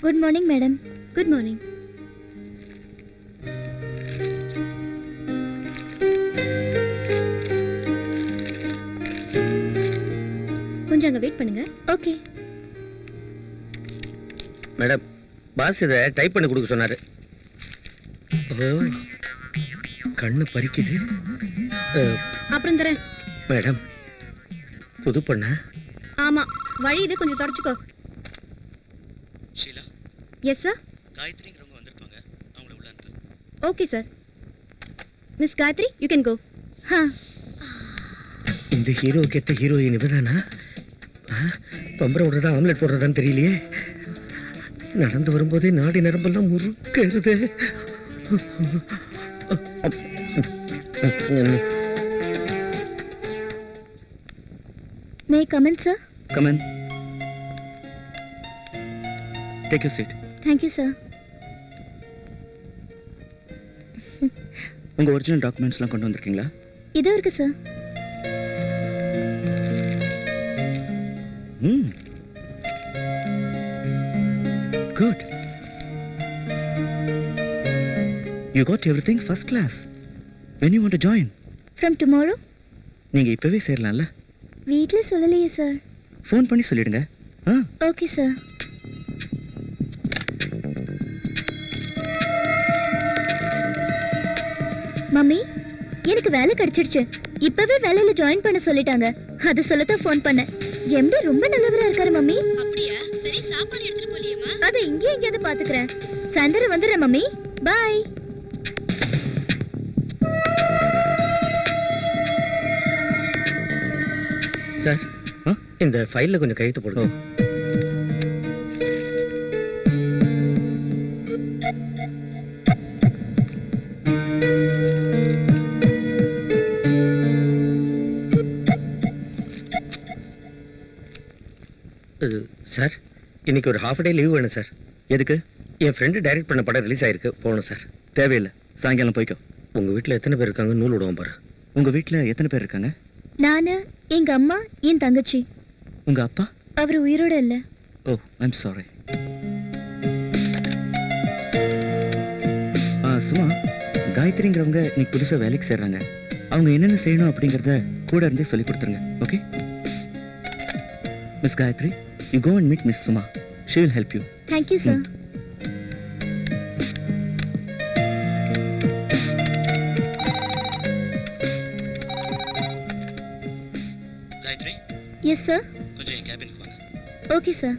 Good morning madam. Good morning. கொஞ்சம் அங்க wait பண்ணுங்க. ஓகே மேடம், பாஸ் இதை டைப் பண்ணி கொடுக்க சொன்னாரு. கண்ணு பறிக்குது. அப்புறம் தரேன். மேடம், புது பண்ண. ஆமா, வழி இது, கொஞ்சம் தொடச்சுக்கோ. ஷீலா. Yes sir. காயத்ரிங்கிறவங்க வந்திருப்பாங்க, அவங்கள உள்ள அனுப்பு. Okay sir. Miss Gayathri, you can go. இந்த ஹீரோக்கு எத்த ஹீரோயின் இவதானா? பம்பரை விடுறதா ஆம்லெட் போடுறதான்னு தெரியலையே. நடந்து வரும்போதே நாடி நரம்பெல்லாம் முறுக்கிறது. May come in sir? Come in. Take your seat. Thank you sir. உங்க ஒரிஜினல் டாக்குமெண்ட்ஸ்லாம் கொண்டு வந்திருக்கீங்களா? இதோ இருக்கு சார். Good. You got everything first class. When you want to join? From tomorrow? நீங்க இப்பவே சேரலாம்ல? வீட்ல சொல்லலையே சார். ஃபோன் பண்ணி சொல்லிடுங்க. Okay sir. மம்மி, எனக்கு வேலை கிடைச்சிடுச்சு. இப்பவே வேலையில ஜாயின் பண்ண சொல்லிட்டாங்க. அது சொல்லத்தான் ஃபோன் பண்ணேன். எம்டி ரொம்ப நல்லவரா இருக்காரு மம்மி. அப்படியா? சரி, சாப்பாடு எடுத்துட்டு போலியேமா? அத இங்கே எங்கேயாவது பாத்துக்கிறேன். சாயந்தரம் வந்துடுறேன் மம்மி. பாய். சார், இந்த ஃபைல்ல கொஞ்சம் கையெழுத்து போடுங்க. சார், இன்னைக்கு ஒரு ஹாஃப் டே லீவ் வேணும் சார். எதுக்கு? என் ஃப்ரெண்டு டைரக்ட் பண்ண படம் ரிலீஸ் ஆயிருக்கு, போகணும் சார். தேவையில்லை, சாயங்காலம் போய்க்கோ. உங்க வீட்டில் எத்தனை பேர் இருக்காங்க? நூல் விடுவோம் பாரு. உங்க வீட்டில் எத்தனை பேர் இருக்காங்க? நானு, எங்க அம்மா, என் தங்கச்சி. உங்க அப்பா? அவர் உயிரோட இல்ல. ஓ, ஐம் சாரி. சும்மா, காயத்ரிங்கிறவங்க இன்னைக்கு புதுசாக வேலைக்கு சேர்றாங்க. அவங்க என்னென்ன செய்யணும் அப்படிங்கிறத கூட இருந்தே சொல்லி கொடுத்துருங்க. Okay miss Gayathri, you go and meet miss Suma. She will help you. Thank you sir. Gayathri, yes sir. கொஞ்சம் என் கேபினுக்கு வாங்க. Okay sir.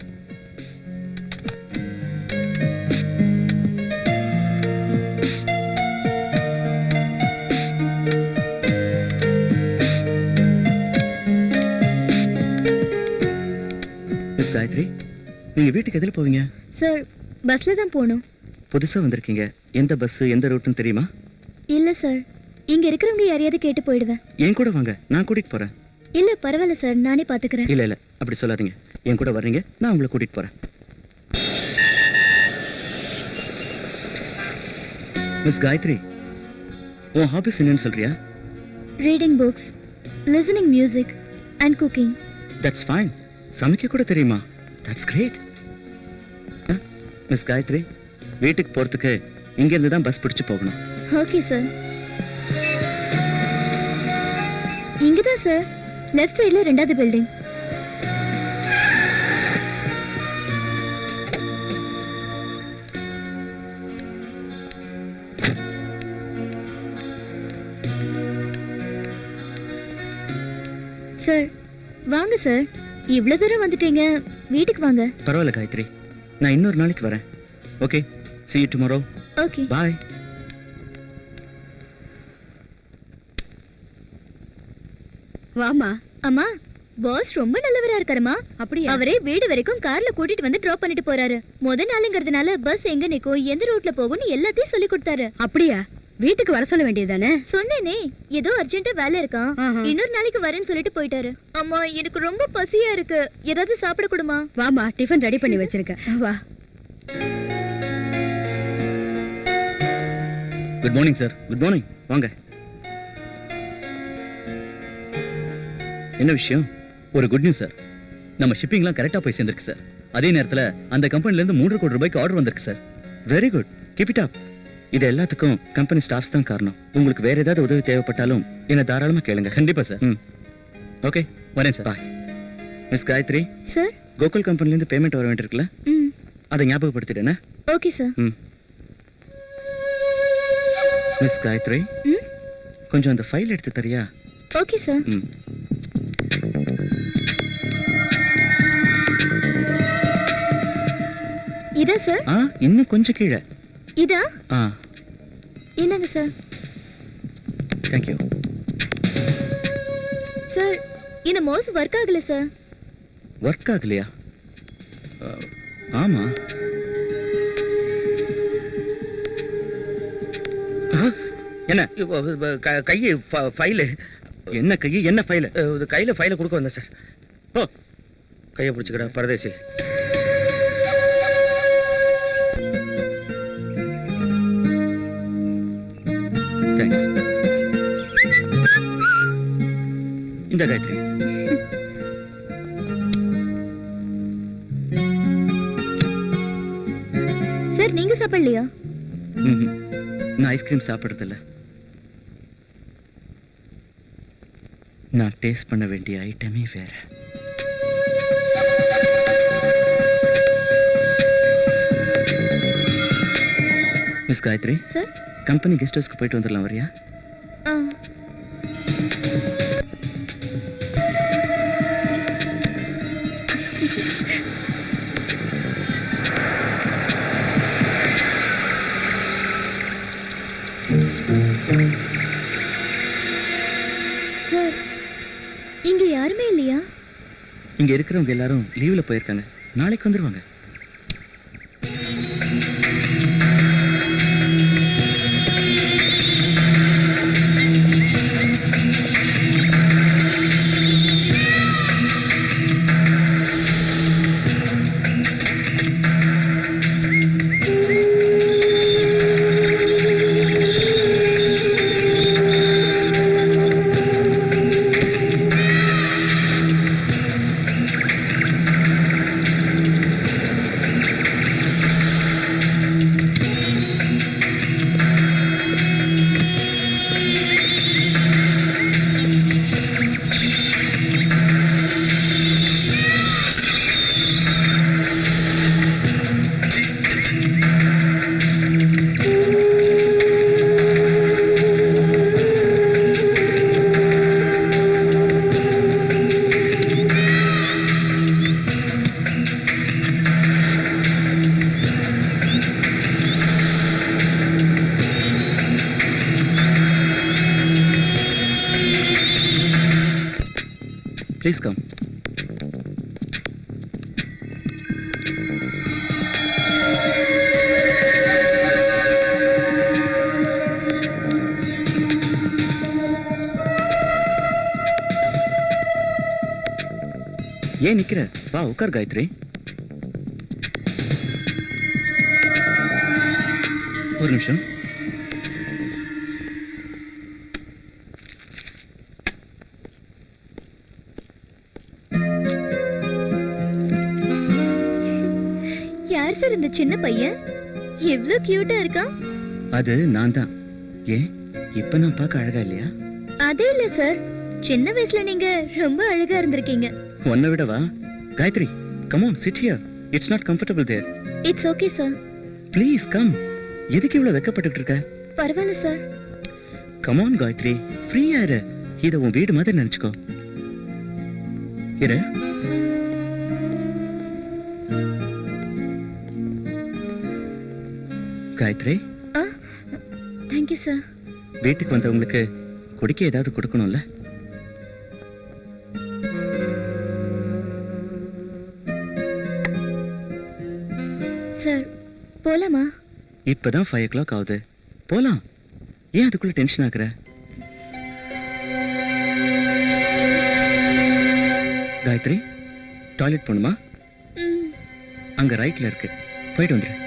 மிஸ் காயத்ரி, நீங்க வீட்டுக்கு எதில் போவீங்க? சார், பஸ்ல தான் போகணும். புதுசா வந்திருக்கீங்க, எந்த பஸ் எந்த ரூட்னு தெரியுமா? இல்ல சார், இங்க இருக்கிறவங்க யாரையாவது கேட்டு போயிடுவேன். என் கூட வாங்க, நான் கூட்டிட்டு போறேன். இல்ல பரவாயில்ல சார், நானே பாத்துக்கிறேன். இல்ல இல்ல, அப்படி சொல்லாதீங்க. என் கூட வர்றீங்க, நான் உங்களை கூட்டிட்டு போறேன். மிஸ் காயத்ரி, உன் ஹாபிஸ் என்னன்னு சொல்றியா? Reading books, listening music and cooking. That's fine. சமைக்க கூட தெரியுமா? That's great. மிஸ் காயத்ரி, வீட்டுக்கு போறதுக்கு இங்க இருந்து தான் பஸ் பிடிச்சு போகணும். Okay sir. இங்கதான் சார், லெஃப்ட் சைடுல 2வது பில்டிங். சார், வாங்க சார். இவ்வளவு தூரம் வந்துட்டீங்க, வீட்டுக்கு வாங்க. பரவாயில்ல காயத்ரி, நான் இன்னொரு நாளைக்கு வரேன். Okay, see you tomorrow. Okay, bye. வாமா. அம்மா, பாஸ் ரொம்ப நல்லவரா இருக்காருமா. அப்படியா? அவரே வீடு வரைக்கும் கார்ல கூட்டிட்டு வந்து டிராப் பண்ணிட்டு போறாரு. முத நாளுங்கிறதுனால பஸ் எங்க நிக்கும், எந்த ரூட்ல போகும்னு எல்லாத்தையும் சொல்லி கொடுத்தாரு. அப்படியா? வீட்டுக்கு வர சொல்ல வேண்டியதானே? சொன்னேனே, ஏதோ அர்ஜென்ட்டா வேலை இருக்கான், இன்னொரு நாளைக்கு வரேன்னு சொல்லிட்டு போயிட்டாரு. அம்மா, எனக்கு ரொம்ப பசியா இருக்கு, ஏதாவது சாப்பிட கொடுமா. வாமா, டிஃபன் ரெடி பண்ணி வச்சிருக்கேன், வா. Good morning sir. Good morning, வாங்க. என்ன விஷயம்? ஒரு குட் நியூஸ் சார். நம்ம ஷிப்பிங்லாம் கரெக்டாக போய் சேர்ந்துருக்கு சார். அதே நேரத்துல அந்த கம்பெனில இருந்து 3 கோடி ரூபாய்க்கு ஆர்டர் வந்திருக்கு sir. Very good, keep it up. இது எல்லாத்துக்கும் கம்பெனி ஸ்டாஃப்ஸ் தான் காரணம். உங்களுக்கு வேற ஏதாவது உதவி தேவைப்பட்டாலும் என்ன தாராளமா கேளுங்க. கண்டிப்பா சார். ஓகே, வரேன் sir. Bye. Miss Gayathri, sir. Gokul கம்பெனில இருந்து பேமெண்ட் வர வேண்டியிருக்குல்ல, அதை ஞாபகப்படுத்திட்டேனே. Okay sir. மிஸ் காயத்ரி, கொஞ்சம் அந்த ஃபைல் எடுத்து தரியா? Okay sir. இதா சார்? இன்னும் கொஞ்சம் கீழே. இதா? என்னங்க சார்? Thank you sir. இந்த மவுஸ் ஒர்க் ஆகல சார். ஒர்க் ஆகலையா? ஆமா. என்ன கையை ஃபைலு? என்ன கையை, என்ன ஃபைலு? கையில் ஃபைலை கொடுக்க வந்தேன் சார். ஓ, கையை பிடிச்சிக்கடா பரதேசி. தேங்க்ஸ். இந்த காயத்ரி. சார், நீங்க சாப்பிடலையா? நான் ஐஸ்கிரீம் சாப்பிடுறதில்ல. நான் டேஸ்ட் பண்ண வேண்டிய ஐட்டமே வேற. Miss Gayathri sir. Company guest ஹவுஸ்க்கு போயிட்டு வந்துடலாம், வரியா? சார், இங்க யாருமே இல்லையா? இங்க இருக்கிறவங்க எல்லாரும் லீவ்ல போயிருக்காங்க. நாளைக்கு வந்துருவாங்க. Please come. ஏன் நிக்கிற? வா உட்கார் காயத்ரி. ஒரு நிமிஷம். யார் சார் இந்த சின்ன பையன்? எவ்வளவு கியூட்டா இருக்கான். அது நான் தான். ஏன் இப்ப நான் பார்க்க அழகா இல்லையா? அதே இல்ல சார், சின்ன வயசுல நீங்க ரொம்ப அழகா இருந்திருக்கீங்க. உன்னை விடவா? Gayathri, come on, sit here. It's not comfortable there. It's okay sir. Please come. எதுக்கு இவ்வளவு வெக்கப்பட்டுட்டு இருக்க? பரவாயில்ல சார். Come on காயத்ரி, ஃப்ரீயா இரு. இத உன் வீடு மாதிரி நினைச்சுக்கோ. இரு. காயத்ரி. Thank you sir. வீட்டுக்கு வந்தவங்களுக்கு குடிக்க ஏதாவது கொடுக்கணும்ல? சார், போலாமா? இப்பதான் 5 o'clock ஆகுது. போலாம். ஏன் அதுக்குள்ள டென்ஷன் ஆகுற? காயத்ரி, டாய்லெட் போணுமா? அங்க ரைட்ல இருக்கு, போயிட்டு வந்துரு.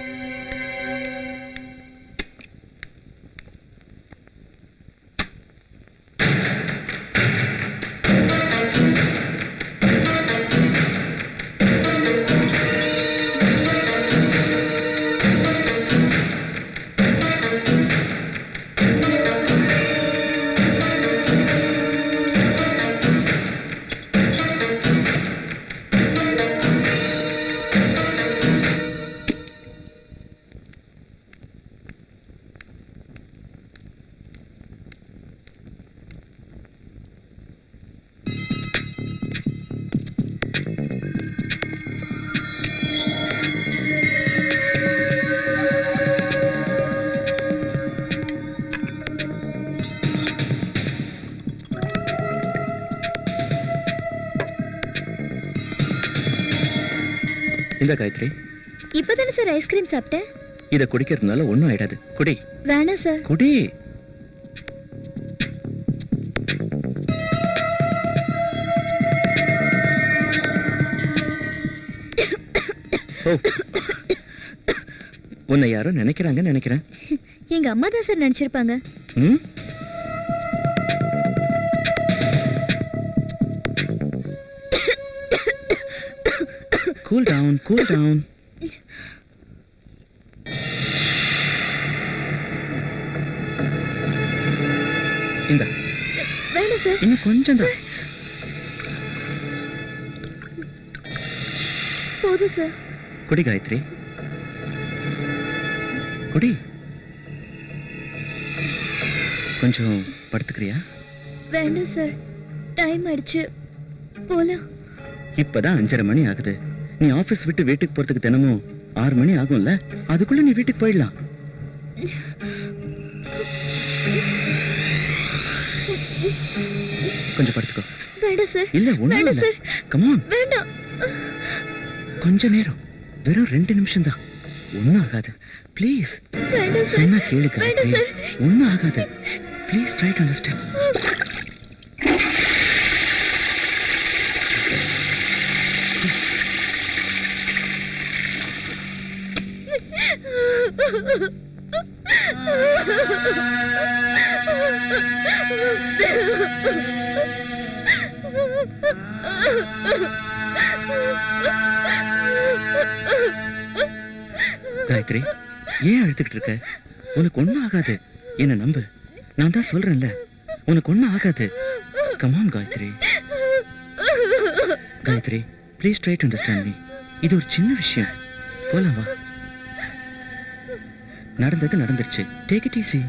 இந்த காயத்ரி, இப்பதானே சார் ஐஸ்கிரீம் சாப்பிட்டேன். இத குடிக்கிறதுனால ஒண்ணும் ஆயிடாது. குடி வேணாம் சார். குடி. ஓ, உன்னை யாரோ நினைக்கிறாங்கன்னு நினைக்கிறேன். எங்க அம்மா தான் சார் நினைச்சிருப்பாங்க. ம்? Cool down, cool down. இந்த வேணாம் சார். இன்னும் கொஞ்சம் தான். போதும் சார். குடி காயத்ரி, குடி. கொஞ்சம் படுத்துக்கிறியா? வேண்டாம் சார். டைம் ஆயிடுச்சு, போலாம். இப்பதான் 5:30 மணி ஆகுது. நீ ஆபீஸ் விட்டு வீட்டுக்கு போறதுக்கு தினமும் 6 மணி ஆகும்ல, அதுக்குள்ள நீ வீட்டுக்கு போயிடலாம். கொஞ்சம் படுத்துக்கோ. வேண்டாம் சார். இல்ல ஒண்ணும் வேண்டாம் இல்ல. சார். Come on. வேண்டாம். கொஞ்ச நேரம், வெறும் 2 நிமிஷம் தான். ஒண்ணும் ஆகாது. ப்ளீஸ் வேண்டாம் சார். சொன்னா கேளு காயத்ரி. வேண்டாம் சார். ஒண்ணும் ஆகாது. Please try to understand. Gayathri, ஏன் அழுதுகிட்டு இருக்க? உனக்கு ஒண்ணும் ஆகாது. என்ன நம்பு, நான் தான் சொல்றேன்ல, உனக்கு ஒண்ணும் ஆகாது. Come on Gayathri. Gayathri, please try to understand me. இது ஒரு சின்ன விஷயம். போலாம் வா. நடந்தது நடந்துருச்சு. Take it easy.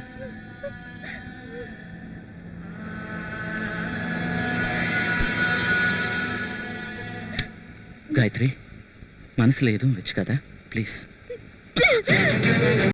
காயத்ரி, மனசுல எதுவும் வச்சுக்காத ப்ளீஸ்.